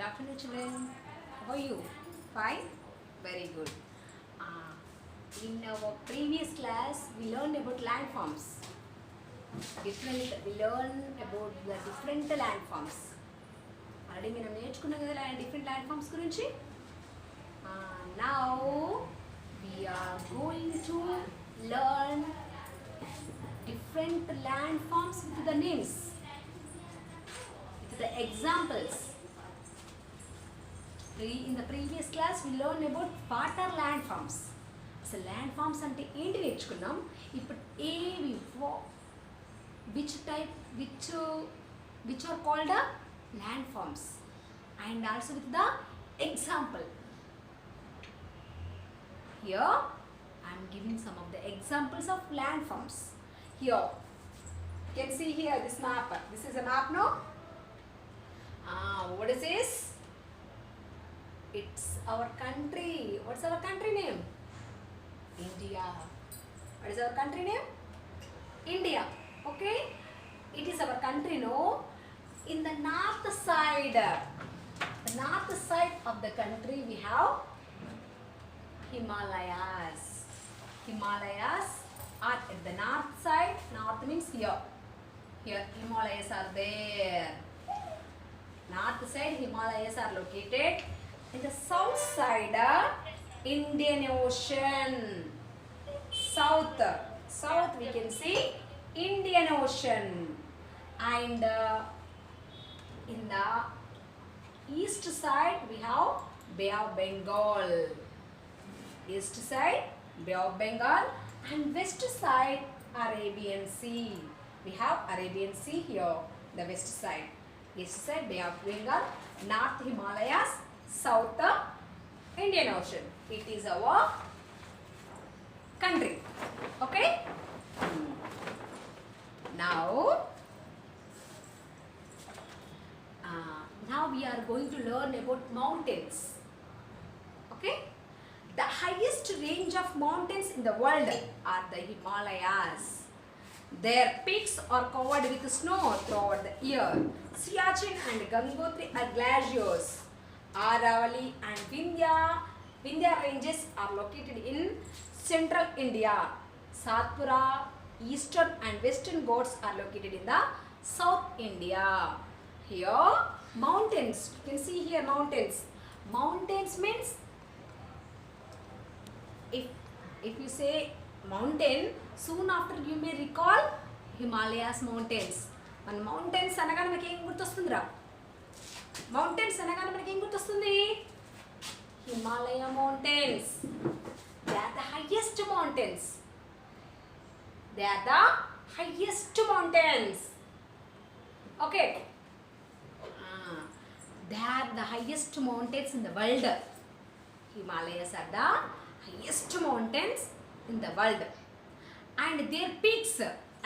afternoon, children. How are you? Fine? Very good. Uh, in our previous class, we learned about landforms. We learned about the different landforms. Already we నేర్చుకున్నాం కదా different landforms గురించి. Now we are going to learn different landforms with the names, with the examples. In the previous class we learned about water landforms. So landforms అంటే ఏంటి నేర్చుకున్నాం. ఇప్పుడు ఏవి which are called landforms, and also with the example. Here I am giving some of the examples of landforms. Here you can see here this map. This is a map, no? What is this? It's our country. What's our country name? India. What is our country name? India. Okay? It is our country, no? In the north side of the country we have Himalayas. Himalayas are at the north side. North means here. Here Himalayas are there. North side Himalayas are located. In the south side, Indian Ocean. South we can see Indian Ocean. And in the east side we have Bay of Bengal. East side Bay of Bengal, and west side Arabian Sea. We have Arabian Sea here, the west side. East side Bay of Bengal, north Himalayas, south Indian Ocean. It is our country. Okay? Now we are going to learn about mountains. Okay? The highest range of mountains in the world are the Himalayas. Their peaks are covered with snow throughout the year. Siachen and Gangotri are glaciers. Aravalli and Vindhya ranges are located in central India. Satpura, eastern and western Ghats are located in the south India. Here mountains, you can see here mountains. Mountains means, if you say mountain, soon after you may recall Himalayas mountains. మన mountains అనగానే మనకి ఏం గుర్తొస్తుందిరా? Mountains అనగానే మనకి ఏం గుర్తొస్తుంది? Himalaya mountains. They are the highest mountains. They are the highest mountains. Okay. They are the highest mountains in the world. Himalayas are the highest mountains in the world. And their peaks,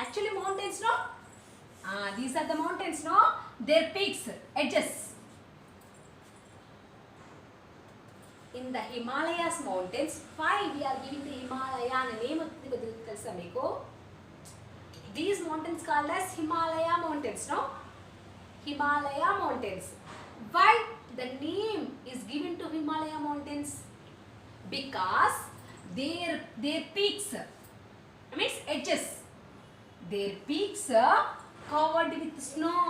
actually mountains, no? These are the mountains, no? Their peaks, edges. In the Himalayas mountains, why we are giving the Himalaya name తెలుసా మీకు? These mountains called as Himalaya mountains, no? Himalaya mountains. Why the name is given to Himalaya mountains? Because their peaks, means edges, their peaks are covered with snow.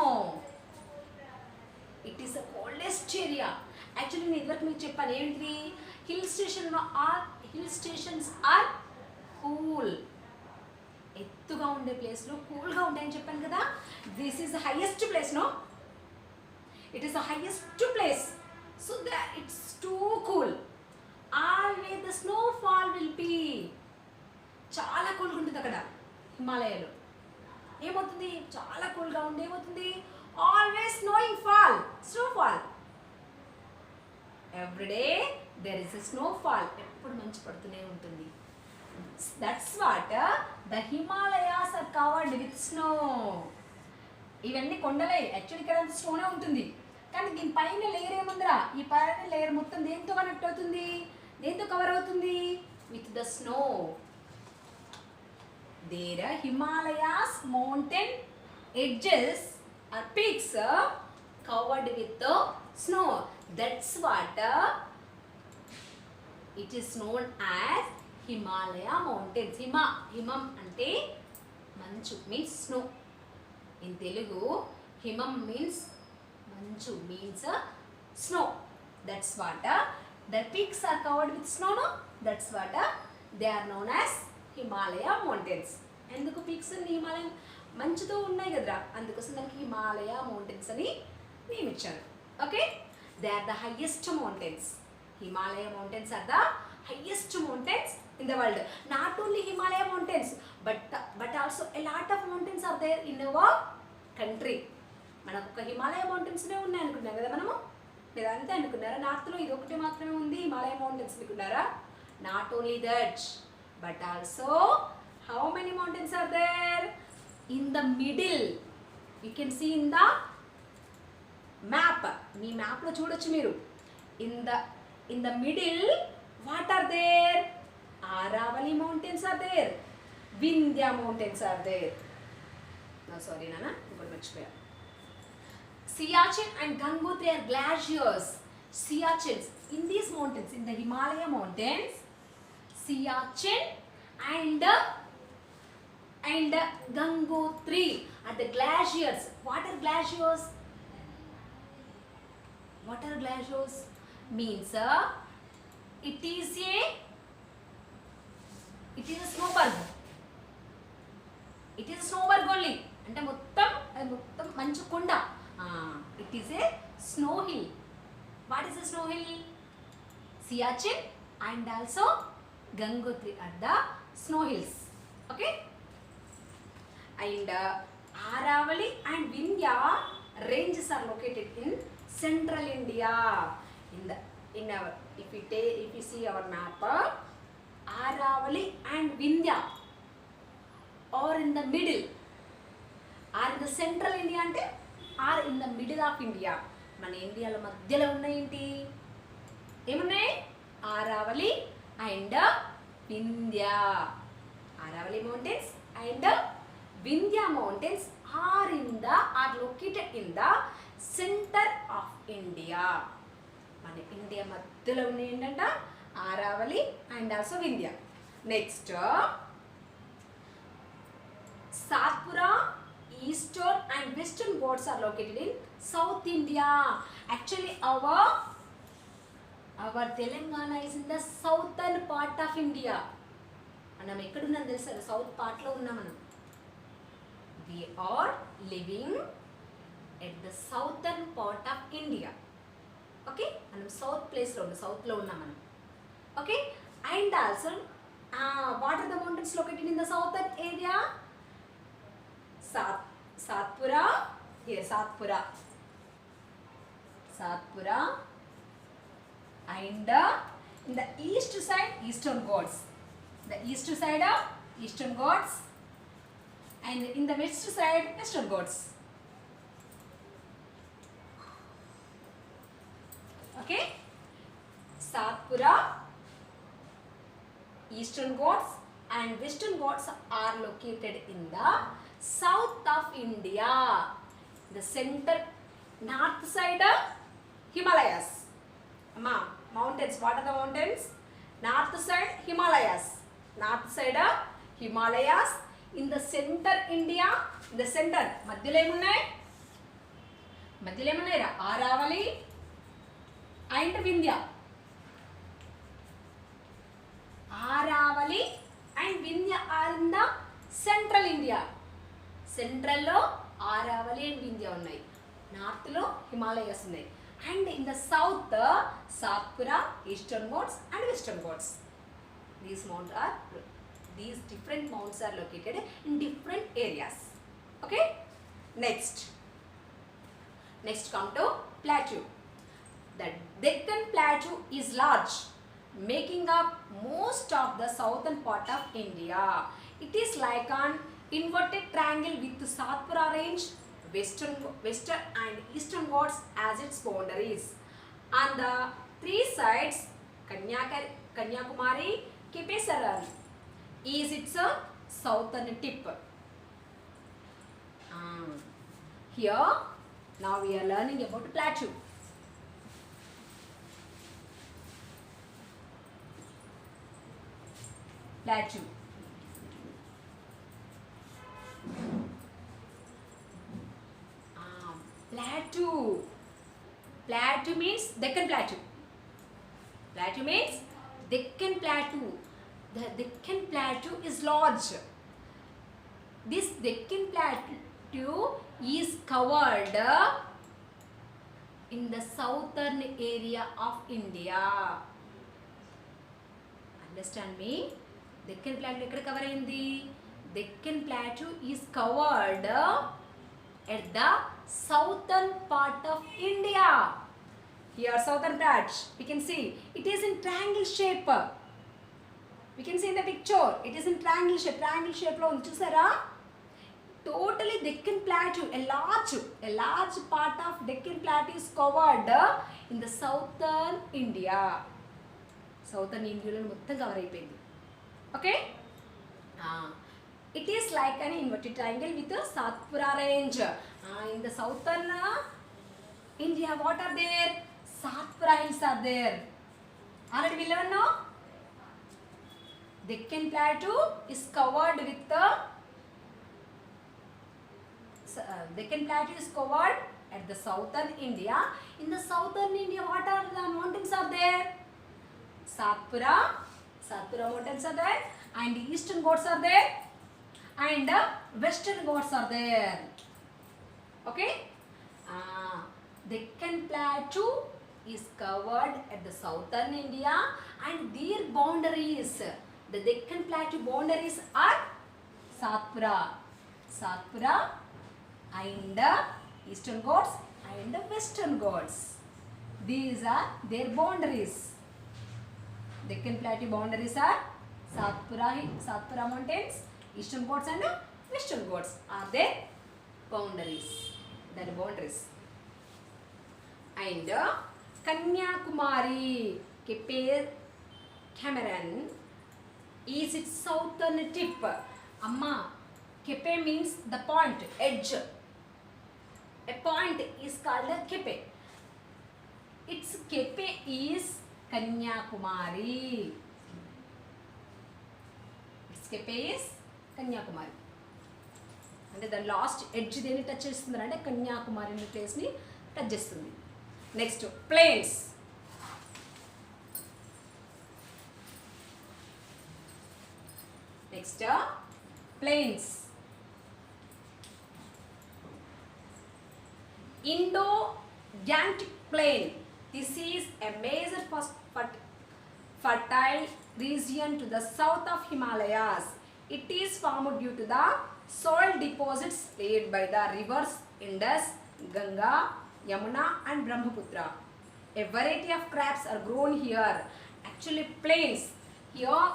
It is the coldest area. Actually నేను ఇదివరకు మీకు చెప్పాను ఏంటి, hill stations are cool. ఎత్తుగా ఉండే ప్లేస్లో కూల్గా ఉంటాయని చెప్పాను కదా. This is the highest place, no? It is the highest place, so that it's too cool. Always the snowfall will be చాలా కూల్గా ఉంటుంది అక్కడ హిమాలయాలో. ఏమవుతుంది? చాలా కూల్గా ఉండి ఏమవుతుంది? Always snowfall. Every day there is a snowfall. ఎప్పుడు మంచు పడుతూనే ఉంటుంది. That's what the Himalayas are covered with snow. ఇవన్నీ కొండలే, యాక్చువల్లీ ఇక్కడ అంత స్నోనే ఉంటుంది, కానీ దీని పైన లేయర్ ఏముందిరా? ఈ పైన లేయర్ మొత్తం దేంతో కనెక్ట్ అవుతుంది? దేంతో కవర్ అవుతుంది? With the snow. There Himalayas mountain edges or peaks covered with the snow. That's what it is known as Himalaya mountains. Himam ante manchu means snow. In Telugu, himam means manchu means snow. That's what the peaks are covered with snow. No? That's what they are known as Himalaya mountains. ఎందుకు peaks Himalayan మంచుతో ఉన్నాయి కదరా, అందుకోసం దానికి Himalaya mountains అని name ఇచ్చారు. Okay, they are the highest mountains. Himalaya mountains are the highest mountains in the world. Not only Himalaya mountains, but also a lot of mountains are there in our country. మనకు ఒక హిమాలయ మౌంటైన్స్నే ఉన్నాయి అనుకున్నాం కదా మనము. మీరు అంతే అనుకున్నారా? నార్త్లో ఇది ఒకటి మాత్రమే ఉంది హిమాలయ మౌంటైన్స్ అనుకున్నారా? Not only that, but also how many mountains are there? In the middle, you can see in the map. మీ మ్యాప్లో చూడొచ్చు మీరు. In the middle, what are there? Aravalli mountains are there. Vindhya mountains are there. No, sorry, Nana. Siachen and Gangotri are glaciers. Siachens in these mountains, in the Himalaya mountains, Siachen and Gangotri are the glaciers. What are glaciers? What are glaciers? Means it is a snowberg. It is a snowberg only. అంటే మొత్తం మంచు కొండ. It is a snow hill. What is a snow hill? Siachen and also Gangotri are the snow hills. Okay. And Aravalli and Vindhya ranges are located in central India. If we see our map, Aravalli and Vindhya are in the middle, are in the central India ante are in the middle of India. మన ఇండియాలో మధ్యలో ఉన్నాయేంటి? ఏమున్నాయి? Aravalli and Vindhya. Aravalli mountains and Vindhya mountains are located in the center of India. మన India మధ్యలో ఉన్నాయి ఏంటంట Aravalli and also Vindhya. Next, Satpura, eastern and western Ghats are located in South India. Actually, our Telangana is in the southern part of India. మనం ఎక్కడున్నాం తెలుసా? South పార్ట్లో ఉన్నాం మనం. We are living at the southern part of India. Okay, మనం south ప్లేస్లో ఉన్నాం, సౌత్లో ఉన్నాం మనం. Okay, and also what are the mountains located in the southern area? Satpura, here Satpura and in the east side Eastern Ghats. The east side of Eastern Ghats and in the west side Western Ghats. Okay, Satpura, Eastern Ghats and Western Ghats are located in the south of India. The center, north side Himalayas. Mountains. What are the mountains? North side Himalayas. North side Himalayas. In the center India. In the center. మధ్యలో ఏమున్నాయి? Aravalli and Vindhya. Aravalli and Vindhya are in the central India. Central lo Aravalli and Vindhya ఉన్నాయి. North lo Himalayas ఉన్నాయి. And in the south Satpura, Eastern Ghats and Western Ghats. These different mountains are located in different areas. Okay, next come to plateau. The Deccan Plateau is large, making up most of the southern part of India. It is like an inverted triangle with Satpura range, western and eastern Ghats as its boundaries. On the three sides, Kanyakumari, Kepesaran is its southern tip. Here, now we are learning about plateau. plateau. Plateau. Plateau means Deccan Plateau. Plateau means Deccan Plateau. The Deccan Plateau is large. This Deccan Plateau is covered in the southern area of India. Understand me? Deccan Plateau ekkada cover ayindi? Deccan Plateau is covered at the southern part of India. Here southern patch, we can see it is in triangle shape. We can see in the picture, it is in triangle shape. Triangle shape lo undi chusara. Totally Deccan Plateau, a large part of Deccan Plateau is covered in the southern India. Southern India lo mottham cover ayipoyindi. Okay? It is like an inverted triangle with a Satpura range. In the southern India, what are there? Satpura hills are there. Already we learn now. Deccan Plateau is covered with the Deccan Plateau is covered at the southern India. In the southern India, what are the mountains are there? Satpura mountains are there, and eastern Ghats are there, and western Ghats are there. Okay? Deccan Plateau is covered at the southern India, and their boundaries, the Deccan Plateau boundaries are Satpura, and eastern Ghats and western Ghats. These are their boundaries. Deccan Plateau boundaries are Satpura mountains, eastern Ghats and western Ghats are their boundaries. Their boundaries. And Kanyakumari, Cameron is its southern tip. Amma, Kepe means the point, edge. A point is called a Kepe. Its Kepe is Kanyakumari. Its Kepe is Kanyakumari. And the last edge deni touch chestundante Kanyakumari ni place ni touch chestundi. Next, plains. Next, plains. Indo-Gangetic Plain. This is a major fertile region to the south of Himalayas. It is formed due to the soil deposits laid by the rivers Indus, Ganga, Yamuna and Brahmaputra. A variety of crops are grown here. Actually, plains. Here,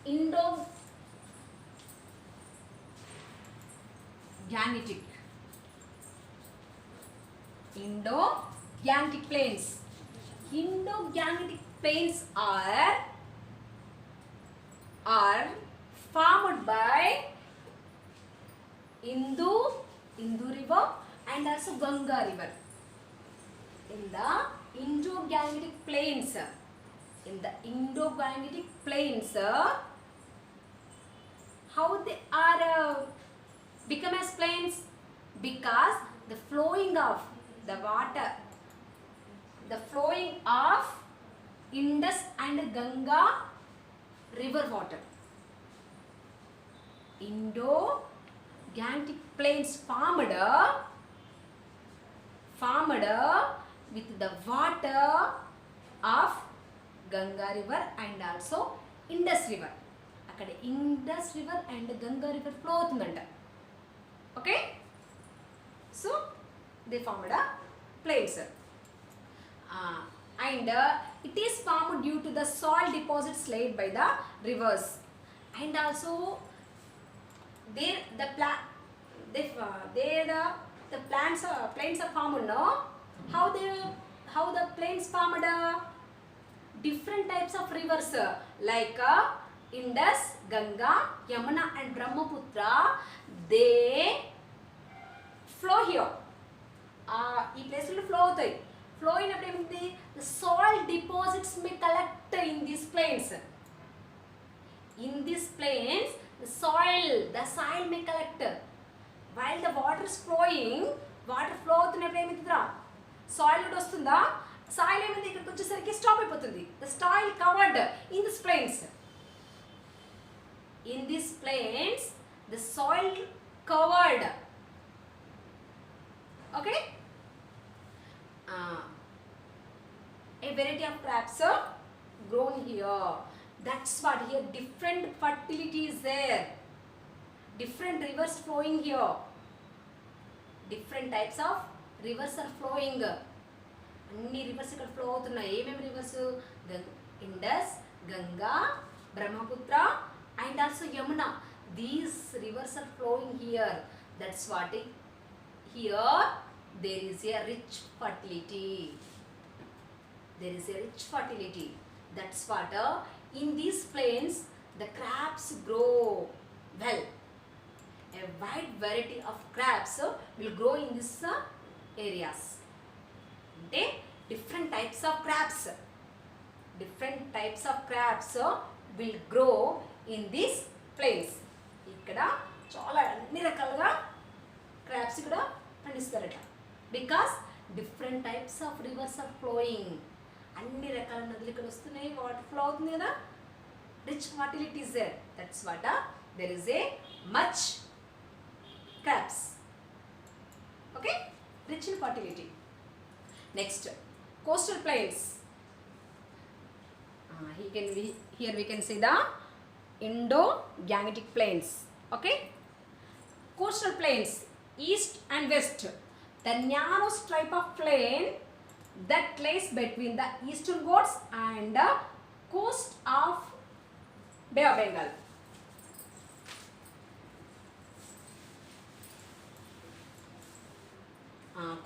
Indo-Gangetic plains. Indo-Gangetic plains are formed by Indu river and also Ganga river. In the Indo-Gangetic plains, how they are become as plains? Because the flowing of the water, the flowing of Indus and Ganga river water. Indo-Gangetic plains formed with the water of Ganga river and also Indus river. Akkada Indus river and Ganga river flow avutundanta. Okay? So they formed plains. And it is formed due to the soil deposits laid by the rivers. And also there the plains are formed. No? How the plains formed? Different types of rivers like Indus, Ganga, Yamuna and Brahmaputra, they flow here. ఈ ప్లేస్లో flow అవుతాయి. Flow అయినప్పుడు ఏమిటి? The soil deposits may collect in these plains. In these plains, the soil may collect. While the water is flowing, water flow అవుతున్నప్పుడు ఏమవుతుందిరా, soil కూడా వస్తుందా, soil ఏమైంది ఇక్కడికి వచ్చేసరికి స్టాప్ అయిపోతుంది. The soil covered in this plains. In these plains, the soil covered. Okay. A variety of crops are grown here. That's what here different fertility is there. Different rivers flowing here. Different types of rivers are flowing. అన్ని reverse ఇక్కడ flow అవుతున్నాయి. ఏమేమి reverse? Indus, Ganga, Brahmaputra and also Yamuna. These rivers are flowing here. That's what here there is a rich fertility. There is a rich fertility. That's what in these plains the crops grow well. A wide variety of crops will grow in these areas. Okay? Different types of crops. Different types of crops will grow in these plains. ఇక్కడ చాలా అన్ని రకాలుగా crops ఇక్కడ పండిస్తారట. Because different types of rivers are flowing. అన్ని రకాల నదులు ఇక్కడ వస్తున్నాయి, వాటర్ ఫ్లో అవుతుంది కదా. Rich fertility is there. That's what there is a much crops. Okay, rich in fertility. Next coastal plains. Here we can see the Indo-Gangetic plains. Okay, coastal plains, east and west. The narrow stripe of plain that lies between the eastern Ghats and the coast of Bay of Bengal.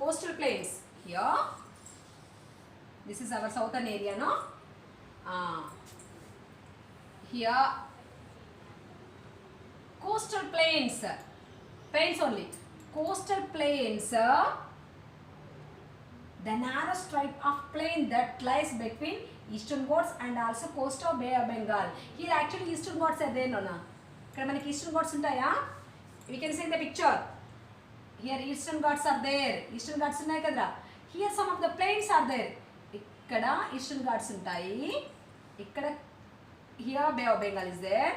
Coastal plains. Here, this is our southern area, no? Here coastal plains only. Coastal plains, the narrow stripe of plain that lies between eastern Ghats and also coast of Bay of Bengal. Here actually eastern Ghats are there, no na? Ikkada manaki eastern Ghats untaya. We can see in the picture. Here eastern Ghats are there. Eastern Ghats unnai kadra. Here some of the plains are there. Ikkada eastern Ghats untayi. Ikkada here Bay of Bengal is there.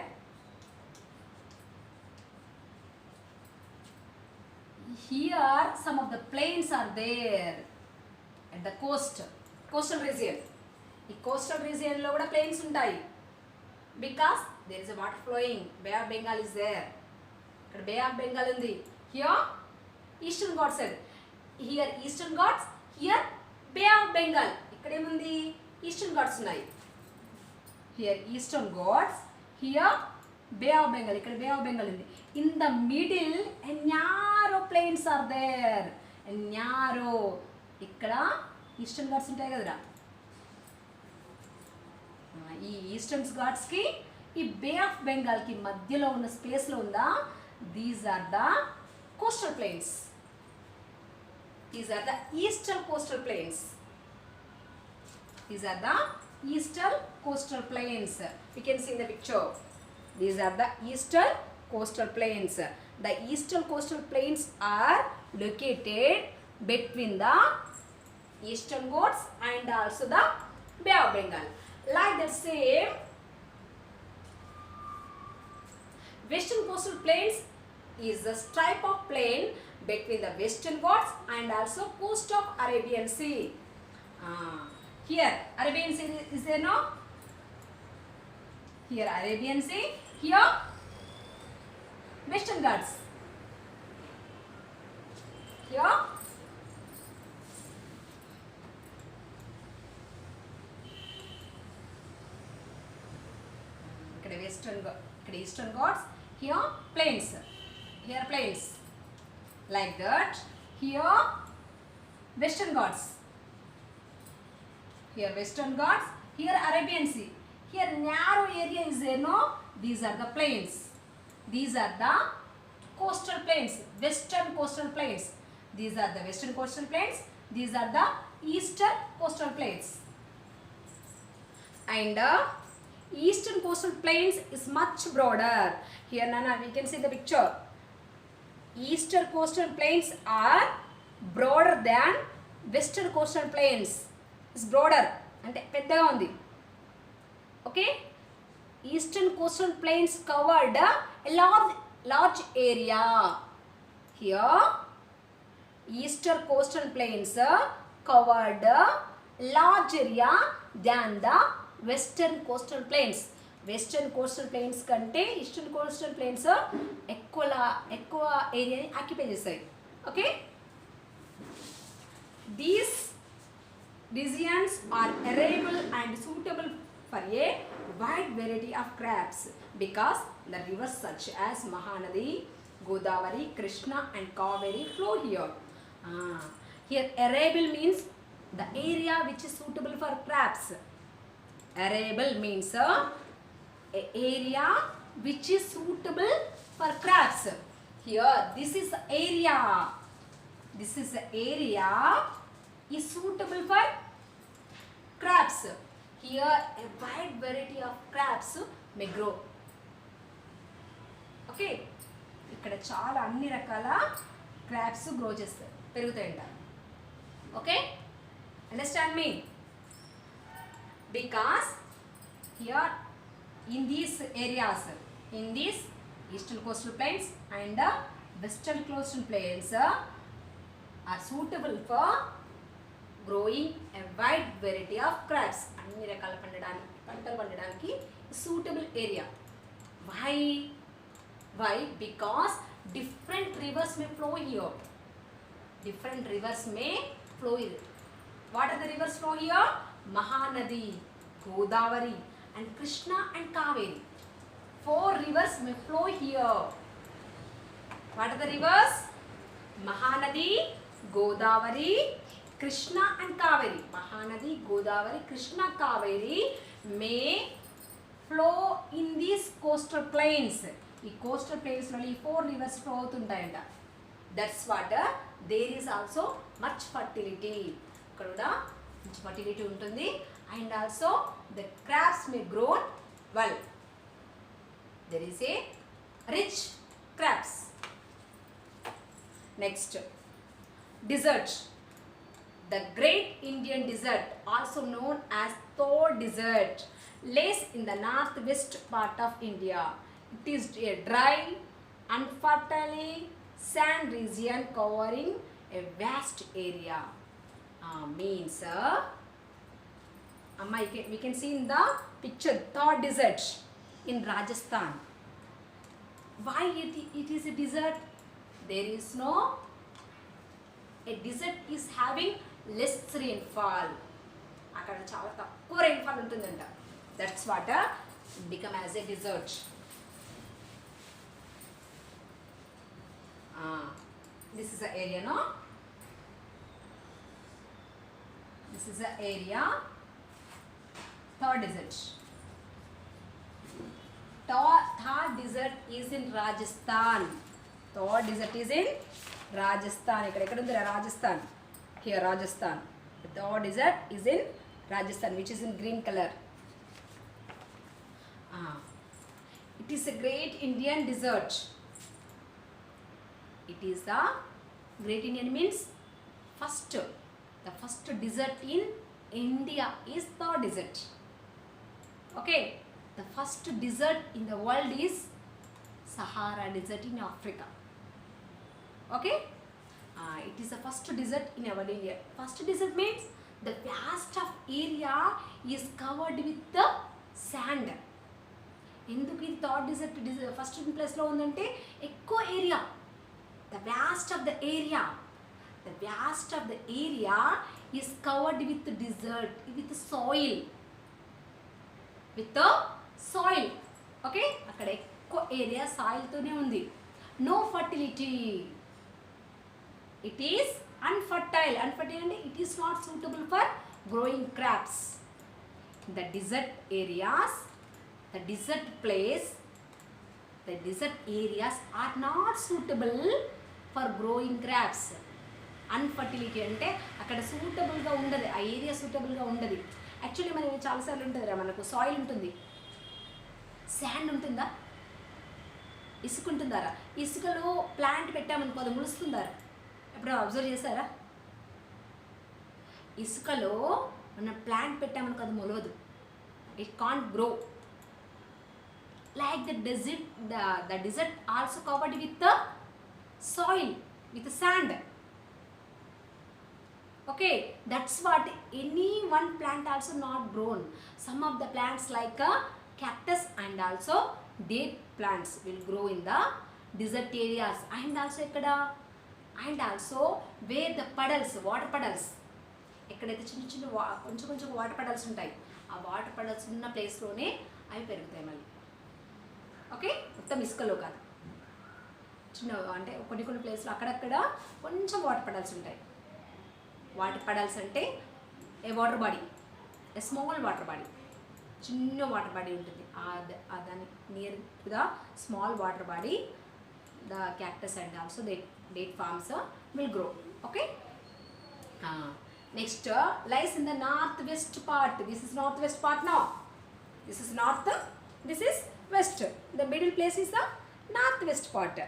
Here some of the plains are there at the coastal region. ఈ coastal region లో కూడా plains ఉంటాయి. Because there is a water flowing. Bay of Bengal is there. ఇక్కడ Bay of Bengal ఉంది. Here eastern Ghats are. Here eastern Ghats. Here Bay of Bengal. ఇక్కడ ఏముంది? eastern Ghats ఉన్నాయి. Here eastern Ghats, here Bay of Bengal. ఇక్కడ Bay of Bengal ఉంది. In the middle a narrow plains are there. A narrow. ఇక్కడ eastern Ghats ఉంటాయి కదరా. ఈ eastern Ghats కి ఈ బే ఆఫ్ బెంగాల్ కి మధ్యలో ఉన్న స్పేస్ లో ఉందా, these are the coastal plains. These are the eastern coastal plains. These are the eastern coastal plains. We can see in the picture. These are the eastern coastal plains. The eastern coastal plains are located between the eastern Ghats and also the Bay of Bengal. Like the same, western coastal plains is a stripe of plain between the western Ghats and also coast of Arabian Sea. Here Arabian Sea is there, no? Here Arabian Sea, here Western Ghats. Here Eastern Ghats, here plains. Here plains. Like that. Here Western Ghats. Here Western Ghats, here Arabian Sea. Here narrow area is there, no? These are the plains. These are the coastal plains, western coastal plains. These are the western coastal plains. These are the eastern coastal plains. And Eastern coastal plains is much broader. Here Nana, we can see the picture. Eastern coastal plains are broader than western coastal plains. Is broader అంటే పెద్దగా ఉంది. Okay, eastern coastal plains covered a large area. Here eastern coastal plains covered large area than the western coastal plains. Western coastal plains కంటే eastern coastal plains ఎక్కువ ఏరియాని occupy చేస్తాయి. Okay, these regions are arable and suitable for a wide variety of crabs because the rivers such as Mahanadi, Godavari, Krishna and Kaveri flow here. Here arable means the area which is suitable for crabs. Arable means a area which is suitable for crabs. Here this is the area. This is the area is suitable for crabs. Here a wide variety of crabs may grow. Okay, ఇక్కడ చాలా అన్ని రకాల crops grow చేస్తాయి, పెరుగుతాయంట. Okay, understand me? Because here in these areas, in these eastern coastal plains and western coastal plains are suitable for growing a wide variety of crops. అన్ని రకాల పంటలు పండడానికి suitable area. Why? Because different rivers may flow here. Different rivers may flow here. What are the rivers flow here? Mahanadi, Godavari and Krishna and Kaveri. 4 rivers may flow here. What are the rivers? Mahanadi, Godavari, Krishna and Kaveri. Mahanadi, Godavari, Krishna, Kaveri may flow in these coastal plains. ఈ coastal ప్లేన్స్లో ఈ 4 rivers flow అవుతుంటాయంట. That's what there is also much fertility. ఇక్కడ కూడా మంచి fertility ఉంటుంది. And also the crops may grown well. There is a rich crops. Next, desert. The Great Indian Desert, also known as Thor Desert, lays in the northwest part of India. It is a dry, unfertile sand region covering a vast area. Means, we can see in the picture Thor Desert in Rajasthan. Why it is a desert? There is no. A desert is having less rainfall. అక్కడ చాలా తక్కువ rainfall ఉంటుందంట. That's what become as a desert. This is the area, no? This is the area. Thor Desert. Thor Desert is in Rajasthan. Thor Desert is in Rajasthan. ఎక్కడ ఉంది Rajasthan? Here Rajasthan. The Thor Desert is in Rajasthan, which is in green color. It is a Great Indian Desert. It is the Great Indian means the first desert in India is Thor Desert. Okay, the first desert in the world is Sahara Desert in Africa. Okay, it is the first desert in our India. First desert means the vast of area is covered with the sand. ఎందుకు ఇది third desert first ప్లేస్లో ఉందంటే ఎక్కువ area. The vast of the area is covered with desert, with soil. Okay, అక్కడ ఎక్కువ area సాయిల్తోనే ఉంది. No fertility. It is unfertile. Unfertile అంటే it is not suitable for growing crops. The desert areas, the desert areas are not suitable for growing crops. Unfertility అంటే అక్కడ సూటబుల్గా ఉండదు, ఆ area సూటబుల్గా ఉండదు. Actually మనం చాలాసార్లు ఉంటుంది మనకు సాయిల్ ఉంటుంది, శాండ్ ఉంటుందా? ఇసుక ఉంటుందారా? ఇసుకలో ప్లాంట్ పెట్టామనుకో అది ములుస్తుందారా? ఎప్పుడో అబ్జర్వ్ చేశారా? ఇసుకలో మనం ప్లాంట్ పెట్టామనుకో అది మొలవదు. It can't grow. Like the desert also covered with the soil, with the sand. Okay, that's what any one plant also not grown. Some of the plants like a cactus and also date plants will grow in the desert areas, and also ekkada, and also where the puddles, water puddles, ఎక్కడైతే చిన్న చిన్న కొంచెం water పడల్స్ ఉంటాయి, ఆ water పడల్స్ ఉన్న ప్లేస్లోనే అవి పెరుగుతాయి మళ్ళీ. ఓకే, మొత్తం ఇసుకలో కాదు, చిన్న అంటే కొన్ని ప్లేస్లో అక్కడక్కడ కొంచెం వాటర్ పడల్స్ ఉంటాయి. వాటర్ పడల్స్ అంటే a water body, a small water body, చిన్న వాటర్ బాడీ ఉంటుంది. దాని near to the small water body the cactus and also date farms will grow. Okay, next lies in the northwest part. This is northwest part now. This is north, this is west. The middle place is the northwest part.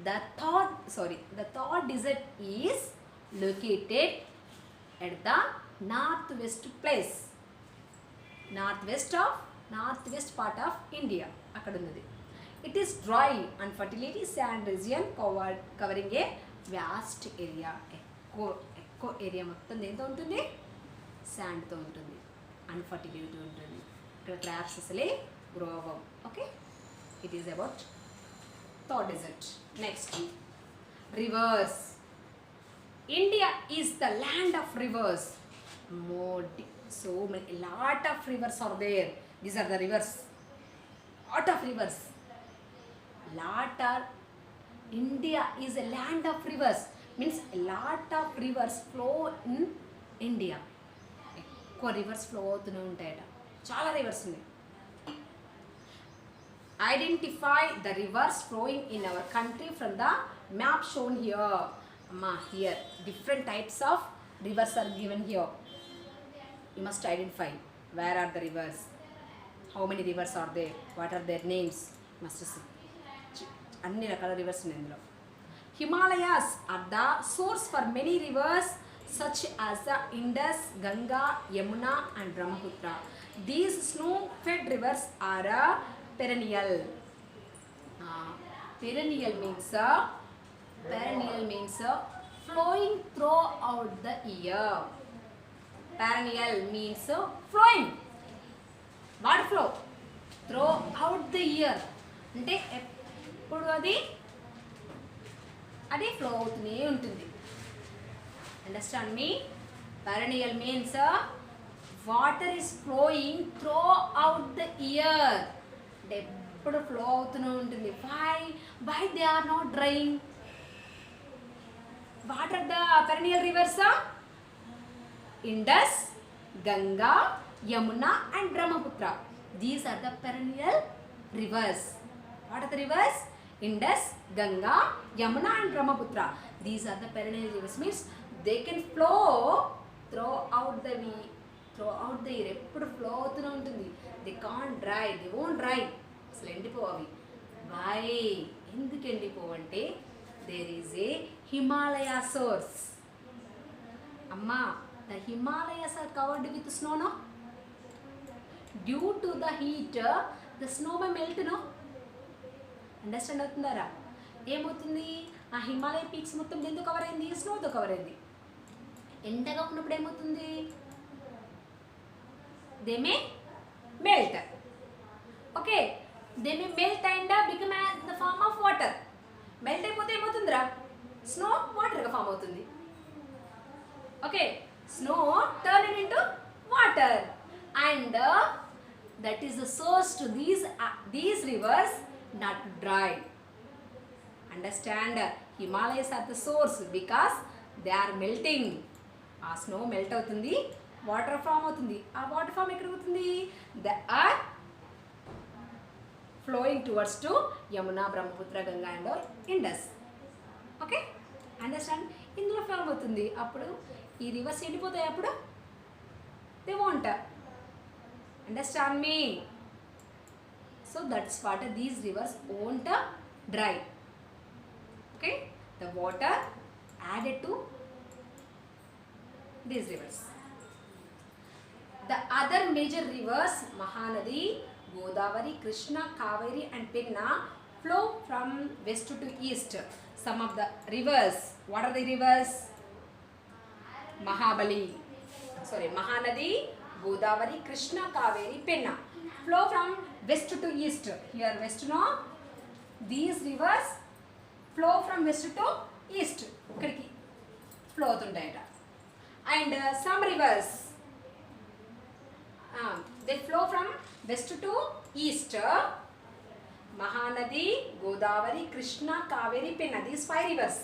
The third desert is located at the northwest place, northwest part of India. అక్కడ ఉన్నది. It is dry and fertility sand region covering a vast area. ఎక్కువ area మొత్తం దేంతో ఉంటుంది? శాండ్తో ఉంటుంది, అన్ఫర్టిలిటీ ఉంటుంది. ఇక్కడ crops అసలే గ్రో అవ్వవు. Okay, it is about Thar desert. Next, rivers. India is the land of rivers. So many, lot of rivers are there. These are the rivers. Lot of rivers. India is a land of rivers. Means a lot of rivers flow in India. ఎక్కువ rivers flow అవుతూనే ఉంటాయట, చాలా rivers ఉన్నాయి. Identify the rivers flowing in our country from the map shown here. అమ్మా, here different types of rivers are given here. You must identify where are the rivers, how many rivers are there, what are their names. You must see. అన్ని రకాల reverse ఉన్నాయి ఇందులో. Himalayas are the source for many rivers such as the Indus, Ganga, Yamuna and Brahmaputra. These snow-fed rivers are perennial. Perennial means flowing throughout the year. Perennial means flowing. What flow? Throughout the year. అంటే ఎప్పుడు అది flow అవుతూనే ఉంటుంది. Understand me? Perennial means water is flowing throughout the year. అంటే ఎప్పుడు flow అవుతూనే ఉంటుంది. Why they are not drying? What are the perennial rivers? Indus, Ganga, Yamuna and Brahmaputra. These are the perennial rivers. What are the rivers? Indus, Ganga, Yamuna and Brahmaputra. These are the perennial rivers. Means they can flow throughout the year. ఎప్పుడు flow అవుతూనే ఉంటుంది. They can't dry. They won't dry. అసలు ఎండిపోవు అవి. Why? ఎందుకు ఎండిపోవు అంటే there is a Himalaya source. అమ్మా, the Himalayas are covered with snow, no? Due to the heat, the snow may melt, no? Understand అవుతుందారా? ఏమవుతుంది? ఆ హిమాలయ పీక్స్ మొత్తం ఎందుకు కవర్ అయింది? స్నోతో కవర్ అయింది. ఎండగా ఉన్నప్పుడు ఏమవుతుంది? They may melt. Okay, they may melt and become as the form of water. Melt అయిపోతే ఏమవుతుందిరా? స్నో వాటర్గా ఫామ్ అవుతుంది. Okay, snow turning into water and that is the source to these rivers not to dry. Understand? Himalayas are the source because they are melting. ఆ snow melt అవుతుంది, water form అవుతుంది. ఆ water form ఎక్కడ అవుతుంది? They are flowing towards to Yamuna, Brahmaputra, Ganga and Indus. Okay, understand? ఇందులో form అవుతుంది. అప్పుడు ఈ రివర్స్ ఎండిపోతాయి. అప్పుడు they want. Understand me? So that's what these rivers won't dry. Okay, the water added to these rivers. The other major rivers, Mahanadi, Godavari, Krishna, Kaveri and Penna, flow from west to east. Some of the rivers, what are the rivers? Mahanadi, Godavari, Krishna, Kaveri, Penna, flow from west to east. Here west, no? These rivers flow from west to east. Flow and some rivers, they flow from west to east. Mahanadi, Godavari, Krishna, Kaveri, Penna. These 5 rivers.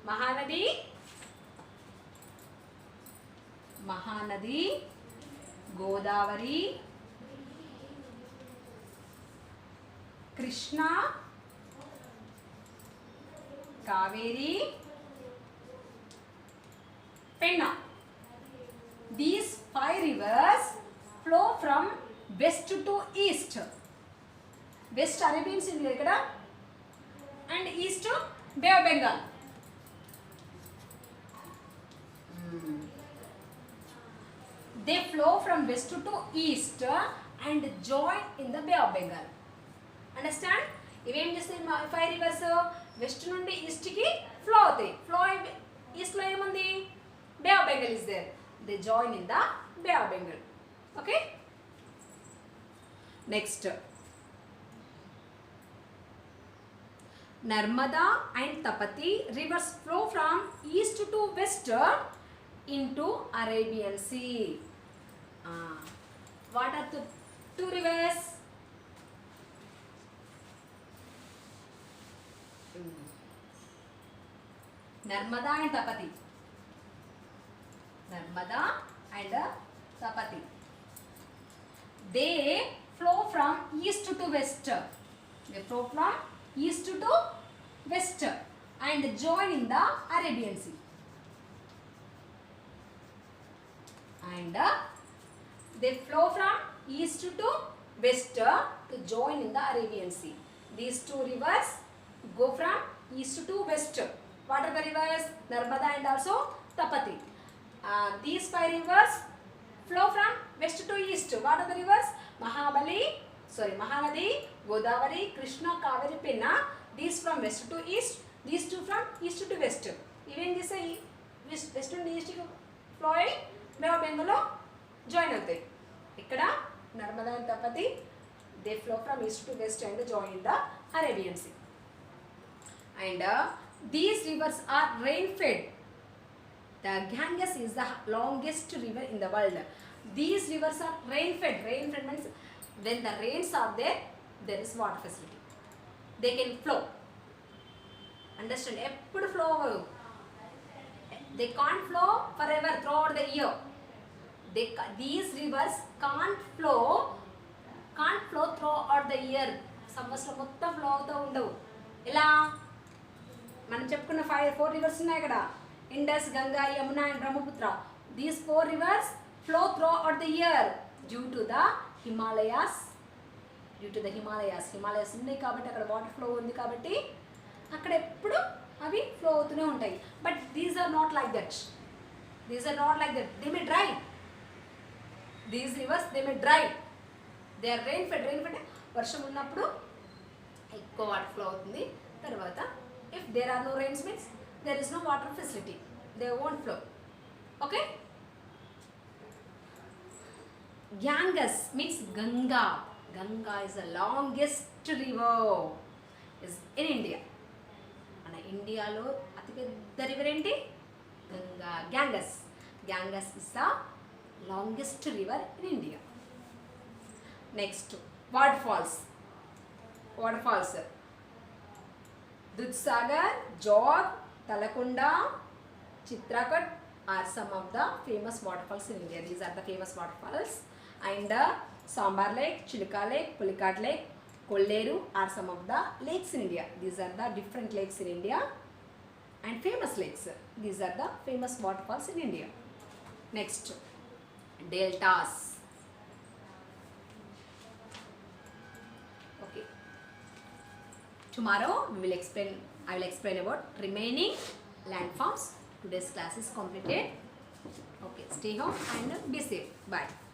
Mahanadi, Godavari, Krishna, Kaveri, Penna. These 5 rivers flow from west to east. West Arabian Sea and east Bay of Bengal. They flow from west to east and join in the Bay of Bengal. Understand? Even just 5 rivers west nundi east ki flow east lo emundi Bay of Bengal is there. They join in the Bay of Bengal. Okay? Next, Narmada and Tapati rivers flow from east to west into Arabian Sea. What are the 2 rivers? Narmada and Tapati. Narmada and Tapati. They flow from east to west. They flow from east to west and join in the Arabian Sea. And they flow from east to west to join in the Arabian Sea. These 2 rivers go from east to west. What are the rivers? Narmada and also Tapati. These 5 rivers flow from west to east. What are the rivers? Mahanadi, Godavari, Krishna, Kaveri, Penna. These from west to east. These 2 from east to west. Even this west to east flowing Bay of Bengal join అవుతాయి. ఇక్కడ Narmada and Tapati, they flow from east to west and join in the Arabian Sea. And these rivers are rain fed. The Ganges is the longest river in the world. These rivers are rain fed. Rain fed means when the rains are there, there is water facility. They can flow. Understand? Eppudu flow. They can't flow forever throughout the year. These rivers can't flow throughout the year. సంవత్సరం మొత్తం flow అవుతూ ఉండవు. ఎలా మనం చెప్పుకున్న 4 reverse ఉన్నాయి కదా, Indus, Ganga, Yamuna and Brahmaputra. These 4 reverse flow throughout the year due to the Himalayas. Himalayas ఉన్నాయి కాబట్టి అక్కడ వాటర్ ఫ్లో ఉంది కాబట్టి అక్కడ ఎప్పుడు అవి ఫ్లో అవుతూనే ఉంటాయి. But these are not like that. They may dry. These rivers they may dry. They are rain fed. వర్షం ఉన్నప్పుడు ఎక్కువ వాటర్ ఫ్లో అవుతుంది. తర్వాత if there are no rains means there is no water facility. They won't flow. Okay. Ganges means Ganga. Ganga is the longest river is in India. మన ఇండియాలో అతిపెద్ద river ఏంటి? Ganga. Ganges is the longest river in India. Next, waterfalls. Dudhsagar, Jog, Talakonda, Chitrakat are some of the famous waterfalls in India. These are the famous waterfalls. And Sambar Lake, Chilka Lake, Pulikat Lake, Kolleru are some of the lakes in India. These are the different lakes in India and famous lakes. These are the famous waterfalls in India. Next, deltas. Okay. Tomorrow we will explain. I will explain about remaining landforms. Today's class is completed. Okay. Stay home and be safe. Bye.